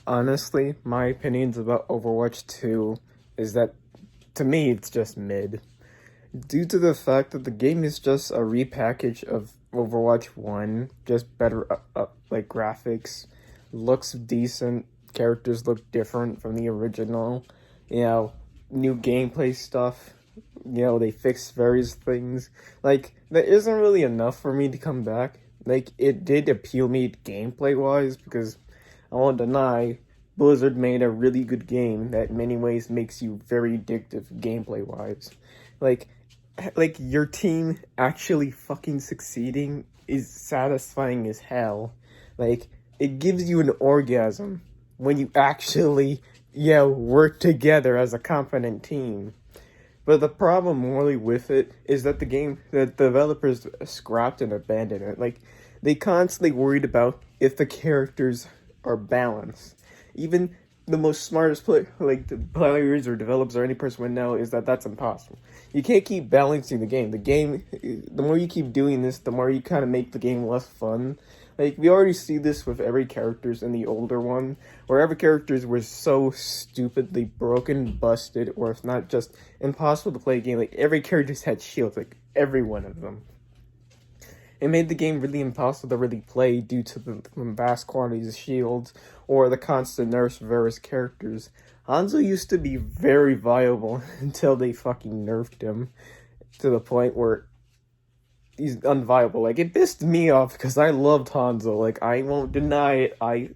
Honestly, my opinions about Overwatch 2 is that, to me, it's just mid. Due to the fact that the game is just a repackage of Overwatch 1, just better like graphics, looks decent, characters look different from the original, you know, new gameplay stuff, they fixed various things. Like, that isn't really enough for me to come back. Like, it did appeal me gameplay wise because I won't deny Blizzard made a really good game that in many ways makes you very addictive gameplay wise. Like like your team actually fucking succeeding is satisfying as hell. Like it gives you an orgasm when you actually work together as a competent team. But the problem morally with it is that the developers scrapped and abandoned it. Like they constantly worried about if the characters are balanced. Even the most smartest the players or developers or any person would know is that that's impossible. You can't keep balancing the game. The more you keep doing this, the more you kind of make the game less fun. Like we already see this with every characters in the older one, where every characters were so stupidly broken, busted, or if not just impossible to play a game. Like every characters had shields, like every one of them. It made the game really impossible to really play due to the vast quantities of shields or the constant nerfs of various characters. Hanzo used to be very viable until they fucking nerfed him to the point where he's unviable. Like it pissed me off because I loved Hanzo. Like I won't deny it. I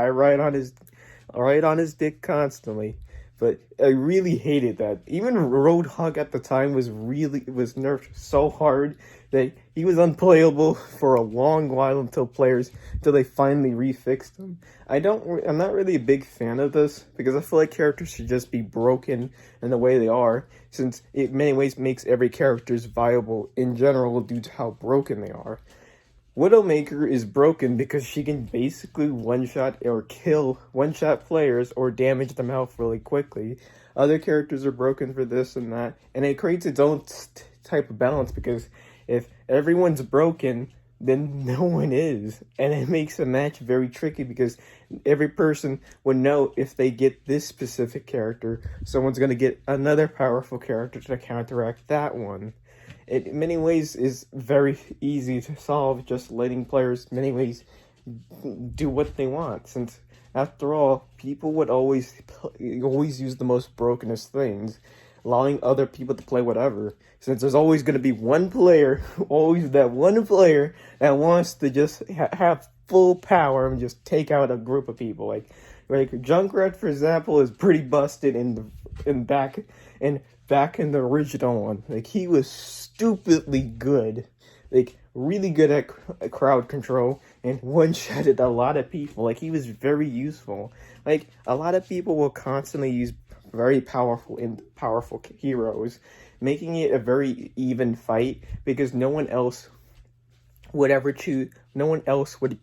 ride on his dick constantly. But I really hated that. Even Roadhog at the time was nerfed so hard that he was unplayable for a long while until they finally refixed him. I'm not really a big fan of this because I feel like characters should just be broken in the way they are, since it in many ways makes every character's viable in general due to how broken they are. Widowmaker is broken because she can basically one-shot or kill one-shot players or damage them health really quickly. Other characters are broken for this and that, and it creates its own type of balance because if everyone's broken, then no one is. And it makes the match very tricky because every person would know if they get this specific character, someone's going to get another powerful character to counteract that one. It in many ways is very easy to solve, just letting players in many ways do what they want, since after all people would always use the most brokenest things, allowing other people to play whatever, since there's always going to be one player always that one player that wants to just have full power and just take out a group of people. Like Junkrat, for example, is pretty busted back in the original one. Like he was stupidly good, like really good at crowd control and one-shotted a lot of people. Like he was very useful. Like a lot of people will constantly use very powerful heroes, making it a very even fight because no one else would ever choose. No one else would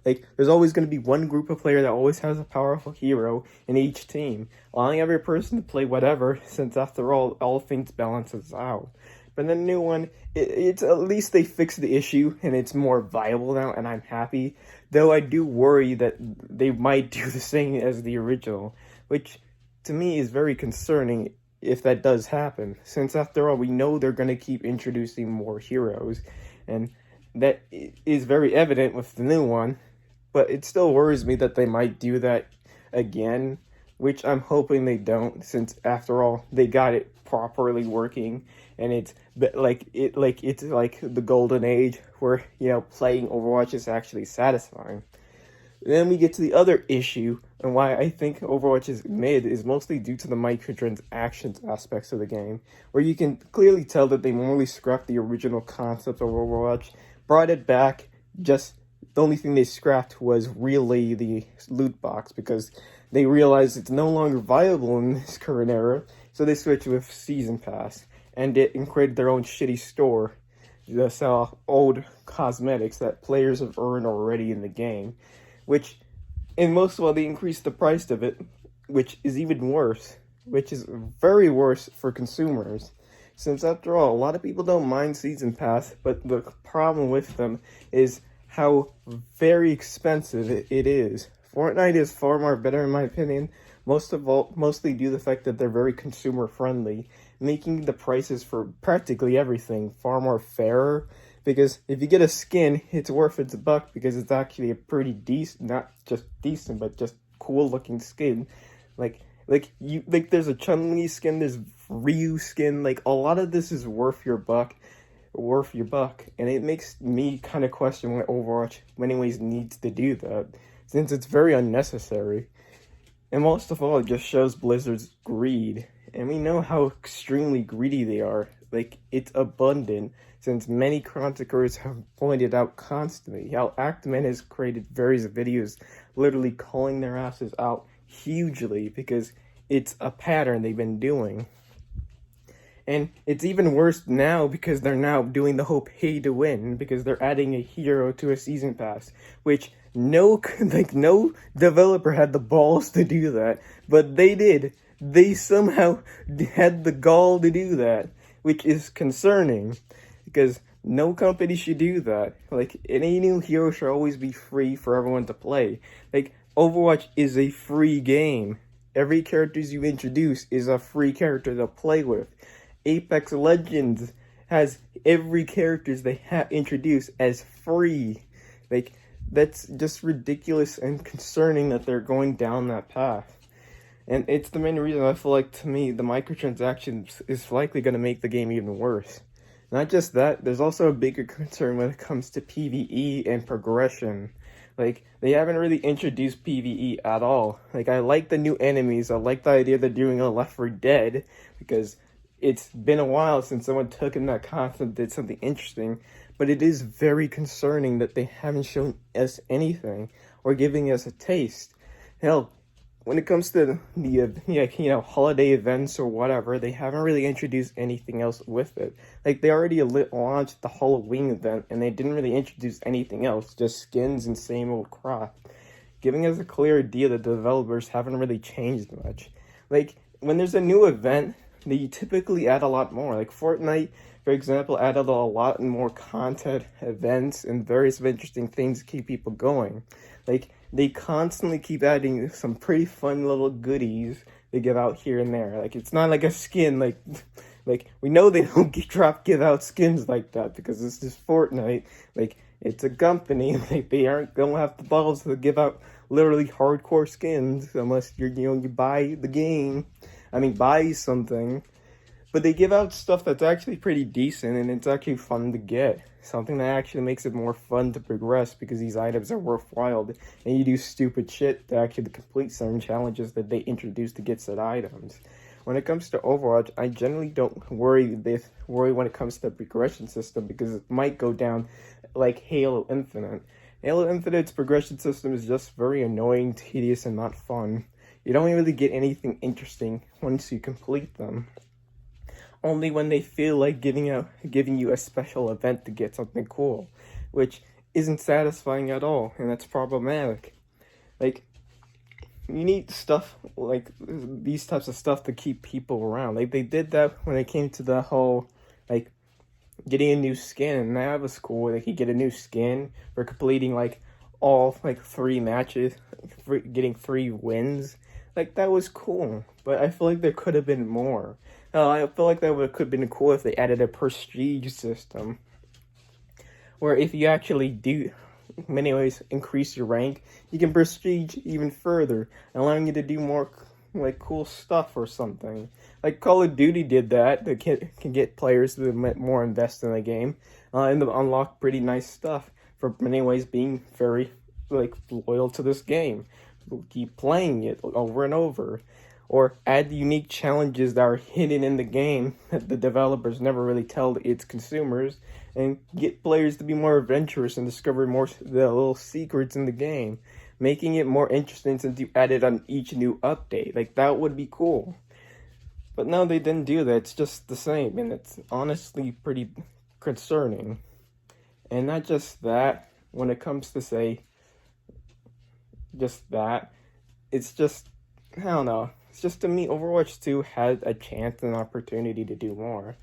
like there's always going to be one group of player that always has a powerful hero in each team, allowing every person to play whatever, since after all things balances out. But the new one, it's at least they fixed the issue and it's more viable now, and I'm happy. Though I do worry that they might do the same as the original, which to me is very concerning if that does happen, since after all we know they're going to keep introducing more heroes, and that is very evident with the new one. But it still worries me that they might do that again, which I'm hoping they don't, since after all they got it properly working, and it's like the golden age where playing Overwatch is actually satisfying. Then we get to the other issue, and why I think Overwatch is mid is mostly due to the microtransactions aspects of the game, where you can clearly tell that they morally scrapped the original concept of Overwatch, brought it back. Just the only thing they scrapped was really the loot box, because they realized it's no longer viable in this current era, so they switched with Season Pass, and created their own shitty store to sell old cosmetics that players have earned already in the game, which, and most of all, they increased the price of it, which is even worse, which is very worse for consumers. Since after all, a lot of people don't mind Season Pass, but the problem with them is how very expensive it is Fortnite is far more better in my opinion. Mostly due to the fact that they're very consumer friendly, making the prices for practically everything far more fairer. Because if you get a skin, it's worth its buck because it's actually a pretty decent, not just decent, but just cool looking skin. There's a Chun-Li skin, there's Ryu skin. Like a lot of this is worth your buck, and it makes me kind of question why Overwatch, in many ways, needs to do that, since it's very unnecessary. And most of all, it just shows Blizzard's greed, and we know how extremely greedy they are. Like, it's abundant, since many chroniclers have pointed out constantly how Actman has created various videos literally calling their asses out hugely because it's a pattern they've been doing. And it's even worse now because they're now doing the whole pay to win because they're adding a hero to a season pass, which no developer had the balls to do that, but they did. They somehow had the gall to do that, which is concerning because no company should do that. Like, any new hero should always be free for everyone to play. Like, Overwatch is a free game. Every character you introduce is a free character to play with. Apex Legends has every characters they have introduced as free. Like, that's just ridiculous and concerning that they're going down that path. And it's the main reason I feel like, to me, the microtransactions is likely going to make the game even worse. Not just that, there's also a bigger concern when it comes to PvE and progression. Like, they haven't really introduced PvE at all. Like, I like the new enemies, I like the idea they're doing a Left 4 Dead, because it's been a while since someone took in that concept and did something interesting, but it is very concerning that they haven't shown us anything or giving us a taste. Hell, when it comes to the holiday events or whatever, they haven't really introduced anything else with it. Like, they already launched the Halloween event and they didn't really introduce anything else, just skins and same old crap, giving us a clear idea that the developers haven't really changed much. Like, when there's a new event, they typically add a lot more. Like, Fortnite, for example, added a lot more content, events, and various interesting things to keep people going. Like, they constantly keep adding some pretty fun little goodies they give out here and there. Like, it's not like a skin, like we know they don't give out skins like that because it's just Fortnite. Like, it's a company, like, they don't have the balls to give out literally hardcore skins unless you buy the game. Buy something. But they give out stuff that's actually pretty decent and it's actually fun to get. Something that actually makes it more fun to progress because these items are worthwhile and you do stupid shit to actually complete certain challenges that they introduce to get said items. When it comes to Overwatch, I generally don't worry when it comes to the progression system because it might go down like Halo Infinite. Halo Infinite's progression system is just very annoying, tedious, and not fun. You don't really get anything interesting once you complete them. Only when they feel like giving you a special event to get something cool, which isn't satisfying at all, and that's problematic. Like, you need stuff like these types of stuff to keep people around. Like, they did that when it came to the whole, like, getting a new skin, and that was cool. They could get a new skin for completing, like, all, like, 3 matches, getting 3 wins. Like, that was cool, but I feel like there could have been more. I feel like that could have been cool if they added a prestige system, where if you actually do, in many ways, increase your rank, you can prestige even further, allowing you to do more, like, cool stuff or something. Like, Call of Duty did that. They can get players to more invest in the game, and to unlock pretty nice stuff, for many ways being very, like, loyal to this game. We'll keep playing it over and over. Or add unique challenges that are hidden in the game that the developers never really tell its consumers, and get players to be more adventurous and discover more the little secrets in the game, making it more interesting since you add it on each new update. Like, that would be cool. But no, they didn't do that. It's just the same, and it's honestly pretty concerning. And not just that, when it comes to, say, just that, it's just, I don't know. It's just, to me, Overwatch 2 had a chance and an opportunity to do more.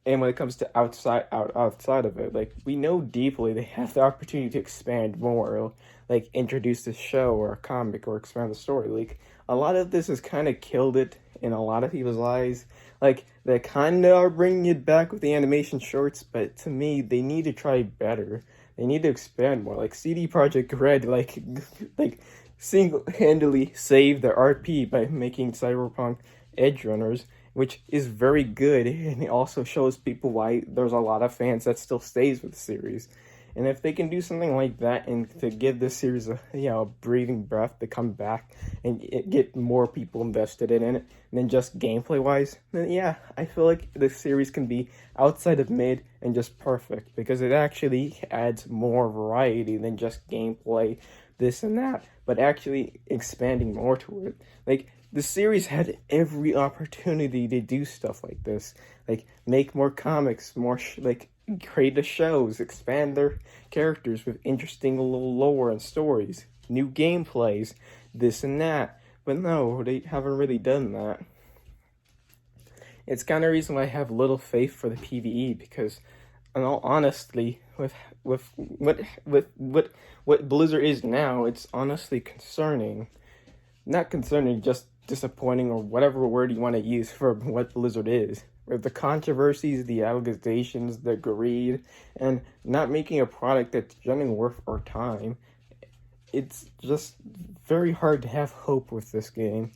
And when it comes to outside of it, like we know deeply they have the opportunity to expand more, like introduce a show or a comic or expand the story. Like a lot of this has kind of killed it in a lot of people's eyes. Like they kind of are bringing it back with the animation shorts, but to me, they need to try better. They need to expand more. Like CD Projekt Red, like single-handedly saved their RP by making Cyberpunk Edge Runners, which is very good, and it also shows people why there's a lot of fans that still stays with the series. And if they can do something like that and to give this series a breathing breath to come back and get more people invested in it than just gameplay wise, then yeah, I feel like the series can be outside of mid and just perfect because it actually adds more variety than just gameplay, this and that, but actually expanding more to it. Like the series had every opportunity to do stuff like this, like make more comics, like create the shows, expand their characters with interesting little lore and stories, new gameplays, this and that. But no, they haven't really done that. It's kind of reason why I have little faith for the PvE because, in all honesty, with what Blizzard is now, it's honestly concerning. Not concerning, just disappointing, or whatever word you want to use for what Blizzard is. With the controversies, the allegations, the greed, and not making a product that's genuinely worth our time, it's just very hard to have hope with this game.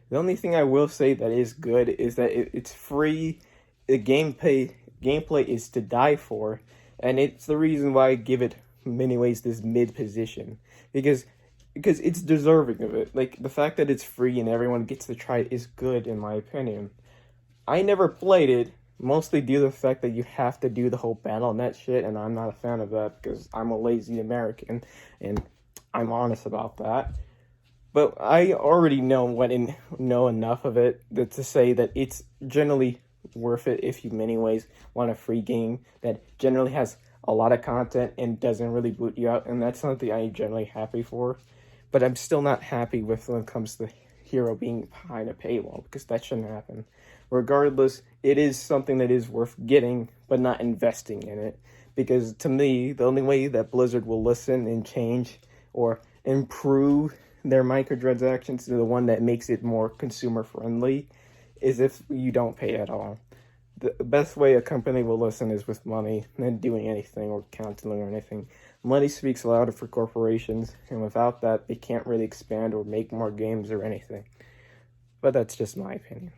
The only thing I will say that is good is that it's free. The gameplay is to die for, and it's the reason why I give it in many ways this mid position because it's deserving of it. Like the fact that it's free and everyone gets to try it is good in my opinion. I never played it, mostly due to the fact that you have to do the whole BattleNet shit, and I'm not a fan of that because I'm a lazy American, and I'm honest about that. But I already know enough of it to say that it's generally worth it if you, in many ways, want a free game that generally has a lot of content and doesn't really boot you out, and that's something I'm generally happy for. But I'm still not happy with when it comes to hero being behind a paywall because that shouldn't happen. Regardless, it is something that is worth getting, but not investing in it. Because to me, the only way that Blizzard will listen and change or improve their microtransactions to the one that makes it more consumer friendly is if you don't pay at all. The best way a company will listen is with money, not doing anything or counseling or anything. Money speaks louder for corporations, and without that, they can't really expand or make more games or anything. But that's just my opinion.